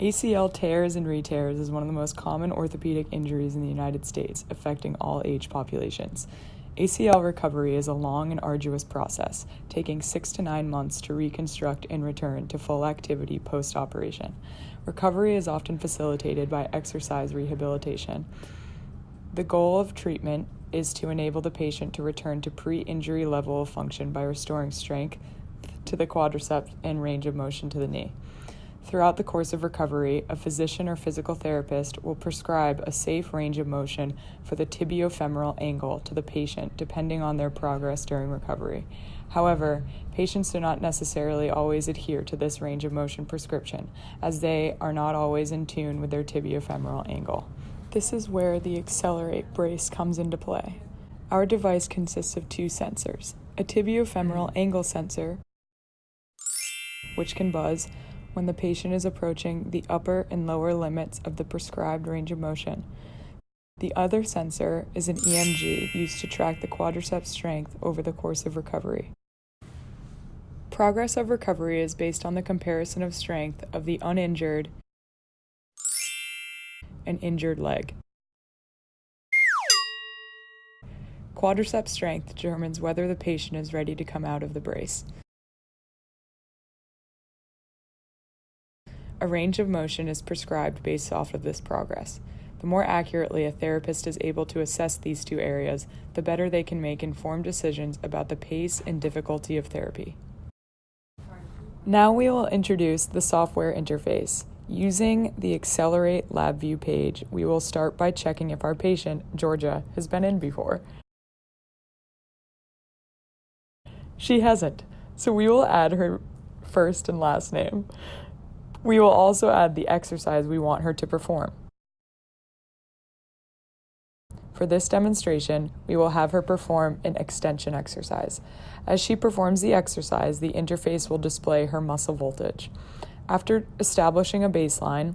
ACL tears and re-tears is one of the most common orthopedic injuries in the United States, affecting all age populations. ACL recovery is a long and arduous process, taking 6 to 9 months to reconstruct and return to full activity post-operation. Recovery is often facilitated by exercise rehabilitation. The goal of treatment is to enable the patient to return to pre-injury level of function by restoring strength to the quadriceps and range of motion to the knee. Throughout the course of recovery, a physician or physical therapist will prescribe a safe range of motion for the tibiofemoral angle to the patient depending on their progress during recovery. However, patients do not necessarily always adhere to this range of motion prescription, as they are not always in tune with their tibiofemoral angle. This is where the ACLerate Brace comes into play. Our device consists of 2 sensors, a tibiofemoral angle sensor, which can buzz when the patient is approaching the upper and lower limits of the prescribed range of motion. The other sensor is an EMG used to track the quadriceps strength over the course of recovery. Progress of recovery is based on the comparison of strength of the uninjured and injured leg. Quadriceps strength determines whether the patient is ready to come out of the brace. A range of motion is prescribed based off of this progress. The more accurately a therapist is able to assess these 2 areas, the better they can make informed decisions about the pace and difficulty of therapy. Now we will introduce the software interface. Using the ACLerate LabVIEW page, we will start by checking if our patient, Georgia, has been in before. She hasn't, so we will add her first and last name. We will also add the exercise we want her to perform. For this demonstration, we will have her perform an extension exercise. As she performs the exercise, the interface will display her muscle voltage. After establishing a baseline,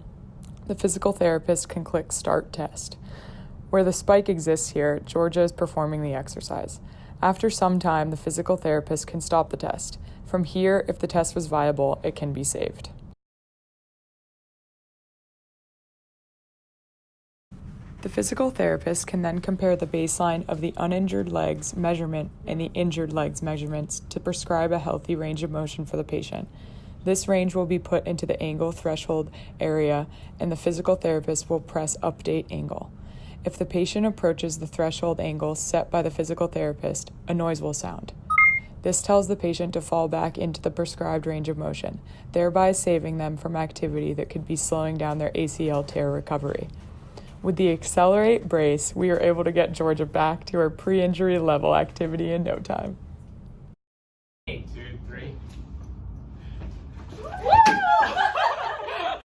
the physical therapist can click Start Test. Where the spike exists here, Georgia is performing the exercise. After some time, the physical therapist can stop the test. From here, if the test was viable, it can be saved. The physical therapist can then compare the baseline of the uninjured leg's measurement and the injured leg's measurements to prescribe a healthy range of motion for the patient. This range will be put into the angle threshold area, and the physical therapist will press Update Angle. If the patient approaches the threshold angle set by the physical therapist, a noise will sound. This tells the patient to fall back into the prescribed range of motion, thereby saving them from activity that could be slowing down their ACL tear recovery. With the ACLerate Brace, we are able to get Georgia back to her pre-injury level activity in no time. 8, 2, 3.